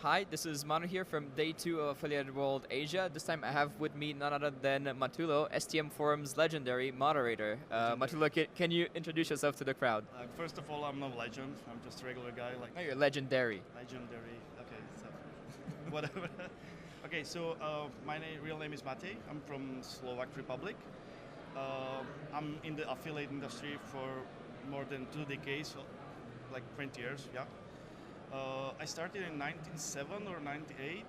Hi, this is Manu here from Day 2 of Affiliated World Asia. This time I have with me none other than Matuloo, STM Forum's legendary moderator. Matuloo, can you introduce yourself to the crowd? First of all, I'm no legend. I'm just a regular guy. No, you're legendary. Legendary. Okay, so whatever. Okay, so my real name is Matej. I'm from Slovak Republic. I'm in the affiliate industry for more than 2 decades, so like 20 years, yeah. I started in 1997 or 98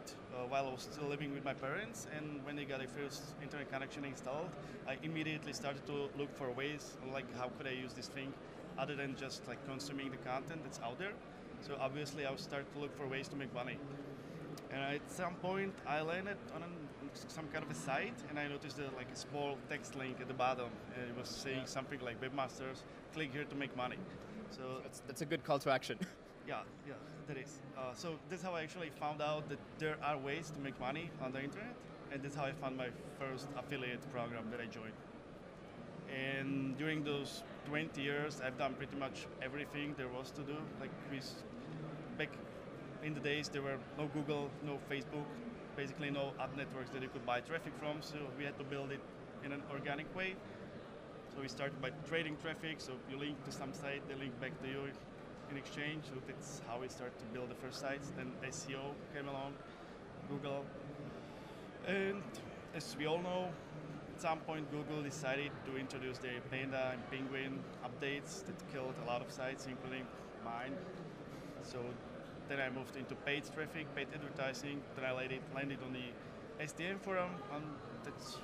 while I was still living with my parents, and when they got a first internet connection installed, I immediately started to look for ways like how could I use this thing other than just like consuming the content that's out there. So obviously I started to look for ways to make money. And at some point I landed on some kind of a site, and I noticed like a small text link at the bottom, and it was saying something like webmasters, click here to make money. So That's a good call to action. yeah, that is. So that's how I actually found out that there are ways to make money on the internet, and that's how I found my first affiliate program that I joined. And during those 20 years, I've done pretty much everything there was to do. Like back in the days, there were no Google, no Facebook, basically no ad networks that you could buy traffic from. So we had to build it in an organic way. So we started by trading traffic. So you link to some site, they link back to you in exchange. So that's how we started to build the first sites. Then SEO came along, Google. And as we all know, at some point Google decided to introduce their Panda and Penguin updates that killed a lot of sites, including mine. So then I moved into paid traffic, paid advertising. Then I landed on the STM forum, and that's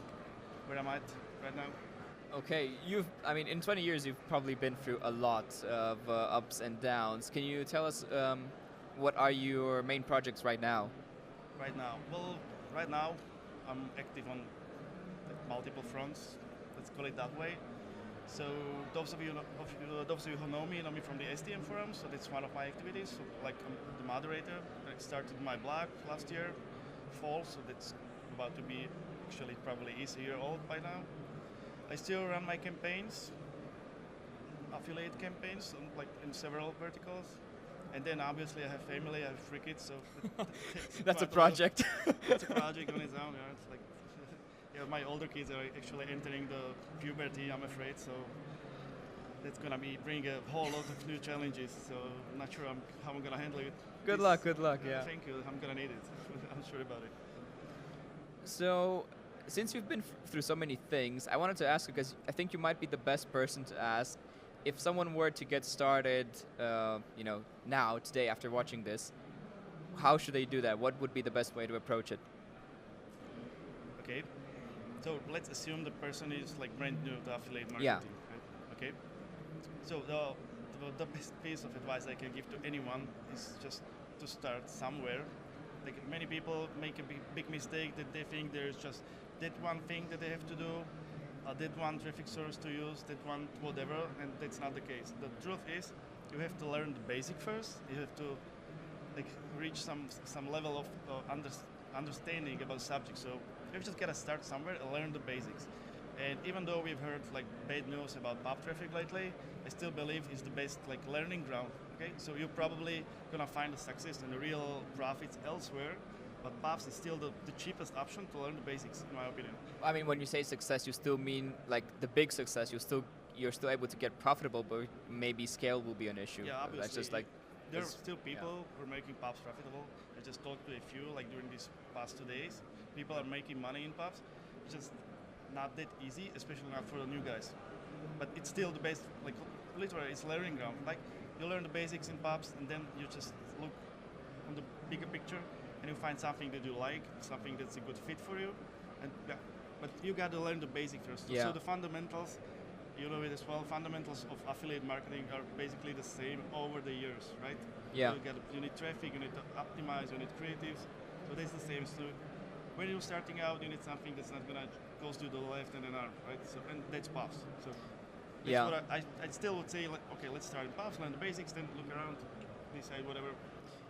where I'm at right now. Okay, in 20 years, you've probably been through a lot of ups and downs. Can you tell us what are your main projects right now? Right now, I'm active on multiple fronts. Let's call it that way. So those of you who know me from the STM forum. So that's one of my activities. So like I'm the moderator. I started my blog last year, fall. So that's about to be actually probably is a year old by now. I still run my campaigns, affiliate campaigns, like in several verticals. And then obviously I have family, I have 3 kids, so That's a project. It's a project on its own. Yeah, it's like yeah, my older kids are actually entering the puberty, I'm afraid. So that's gonna bring a whole lot of new challenges. So I'm not sure how I'm gonna handle it. Good luck. Yeah. Thank you. I'm gonna need it. I'm sure about it. So, since you've been through so many things, I wanted to ask you, because I think you might be the best person to ask, if someone were to get started, now, today, after watching this, how should they do that? What would be the best way to approach it? Okay. So let's assume the person is like brand new to affiliate marketing. Yeah. Right? Okay. So the best piece of advice I can give to anyone is just to start somewhere. Like many people make a big mistake that they think there's just that one thing that they have to do, that one traffic source to use, that one whatever, and that's not the case. The truth is, you have to learn the basic first. You have to like reach some level of understanding about the subject. So you just gotta start somewhere and learn the basics. And even though we've heard like bad news about pub traffic lately, I still believe it's the best like learning ground. Okay, so you're probably gonna find the success and the real profits elsewhere, but pubs is still the cheapest option to learn the basics, in my opinion. I mean, when you say success, you still mean like the big success. You're still able to get profitable, but maybe scale will be an issue. Yeah, obviously. That's just like there are still people who are making pubs profitable. I just talked to a few like during these past 2 days. People are making money in pubs. It's just not that easy, especially not for the new guys. But it's still the best, like literally it's learning ground. Like you learn the basics in pubs, and then you just look on the bigger picture and you find something that you like, something that's a good fit for you. And yeah, but you got to learn the basic first. Yeah. So the fundamentals, you know it as well. Fundamentals of affiliate marketing are basically the same over the years, right? Yeah. You need traffic, you need to optimize, you need creatives. So that's the same. So when you're starting out, you need something that's not gonna go to the left and an arm, right? So and that's pubs. So that's Yeah. what I still would say, like, okay, let's start in pubs, learn the basics, then look around, decide whatever.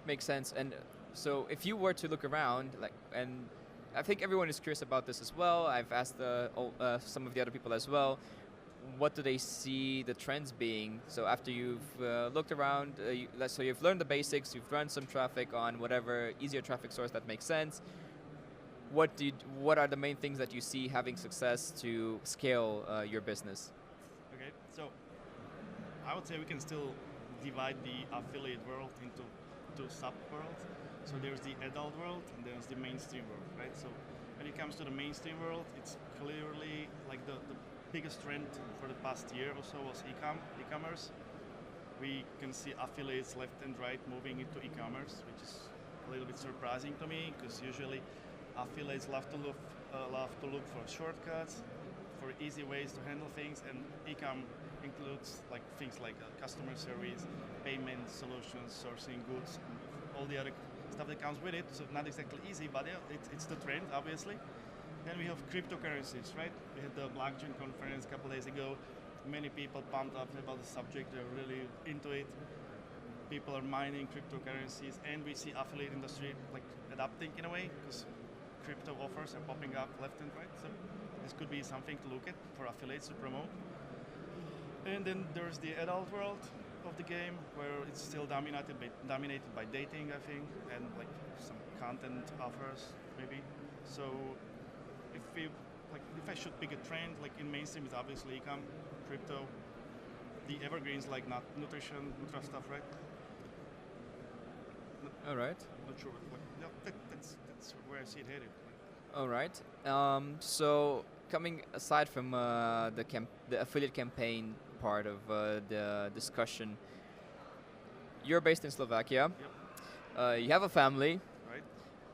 Makes sense. And so if you were to look around, and I think everyone is curious about this as well. I've asked some of the other people as well. what do they see the trends being? So after you've looked around, so you've learned the basics, you've run some traffic on whatever easier traffic source that makes sense. What are the main things that you see having success to scale your business? Okay, so I would say we can still divide the affiliate world into two sub-worlds. So there's the adult world and there's the mainstream world, right? So when it comes to the mainstream world, it's clearly like the biggest trend for the past year or so was e-commerce. We can see affiliates left and right moving into e-commerce, which is a little bit surprising to me because usually affiliates love to look for shortcuts, for easy ways to handle things, and e-com includes like things like customer service, payment solutions, sourcing goods, and all the other stuff that comes with it. So not exactly easy, but yeah, it's the trend, obviously. Then we have cryptocurrencies, right? We had the blockchain conference a couple days ago. Many people pumped up about the subject. They're really into it. People are mining cryptocurrencies, and we see affiliate industry like adapting in a way because crypto offers are popping up left and right. So this could be something to look at for affiliates to promote. And then there's the adult world of the game where it's still dominated by dating, I think, and like some content offers maybe. So if I should pick a trend, like in mainstream, it's obviously ecom, crypto, the evergreens like nutrition, nutra stuff, right? All right. Not sure, but yeah, that's where I see it headed. All right. So coming aside from the affiliate campaign part of the discussion, you're based in Slovakia. Yep. You have a family, Right.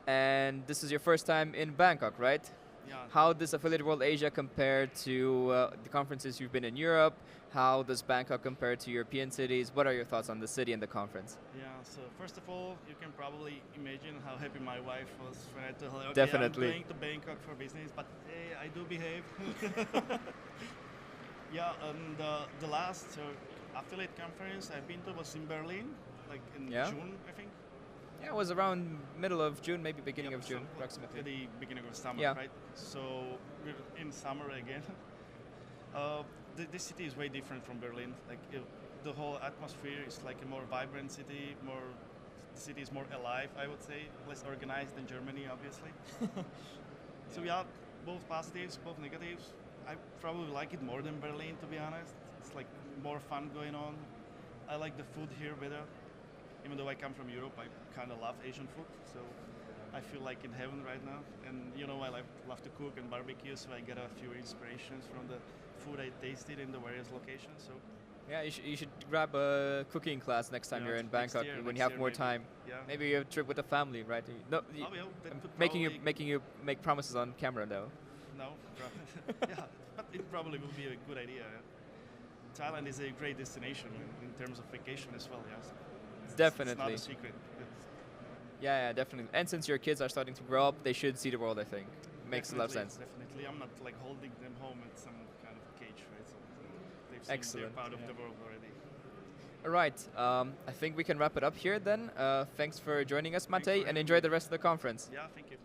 and this is your first time in Bangkok, right? Yeah. How does Affiliate World Asia compare to the conferences you've been in Europe? How does Bangkok compare to European cities? What are your thoughts on the city and the conference? Yeah, so first of all, you can probably imagine how happy my wife was when I told her, okay, Definitely. I'm going to Bangkok for business, but hey, I do behave. Yeah, and the last affiliate conference I've been to was in Berlin, like in June, I think. Yeah, it was around middle of June, maybe beginning of June, At approximately. the beginning of summer, Yeah. right? So we're in summer again. This city is way different from Berlin. Like the whole atmosphere is like a more vibrant city. The city is more alive, I would say. Less organized than Germany, obviously. So yeah, both positives, both negatives. I probably like it more than Berlin, to be honest. It's like more fun going on. I like the food here better. Even though I come from Europe, I kind of love Asian food, so I feel like in heaven right now. And you know, I love to cook and barbecue, so I get a few inspirations from the food I tasted in the various locations. So Yeah, you should grab a cooking class next time Yeah, you're in next Bangkok year, when next you have year more maybe. time. yeah, Maybe a trip with the family, right? No, oh, yeah, that I'm could making probably, you make promises on camera though. no, yeah, but it probably would be a good idea. Thailand is a great destination in terms of vacation as well. Yes, Definitely. It's not a secret. Yeah, definitely. And since your kids are starting to grow up, they should see the world, I think. Makes a lot of sense. Definitely, I'm not like holding them home at some kind of cage, right? So they've seen Excellent, they're part of yeah. the world already. All right. I think we can wrap it up here then. Thanks for joining us, Thanks for Matej, and having enjoy me. the rest of the conference. Yeah, thank you.